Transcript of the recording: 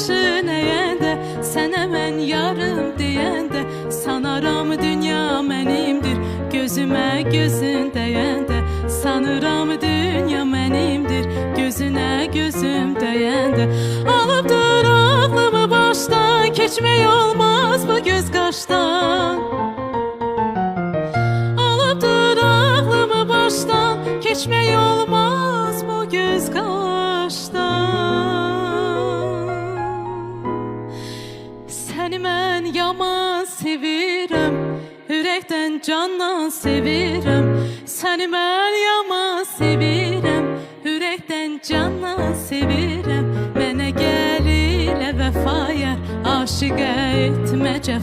başın əyəndə, sənə mən yarım deyəndə, sanaram dünya mənimdir, gözümə gözün dəyəndə, sanıram dünya mənimdir, gözünə gözüm dəyəndə. Alıbdır ağlımı başdan, keçmək olmaz bu göz qaşdan. Alıbdır ağlımı başdan, keçmək olmaz bu göz qaşdan. Səni mən yaman sevirəm, ürəkdən candan sevirəm. Səni mən yaman sevirəm, ürəkdən candan sevirəm. Mənə gəl ilə vəfaya, aşiqə etmə cəfa.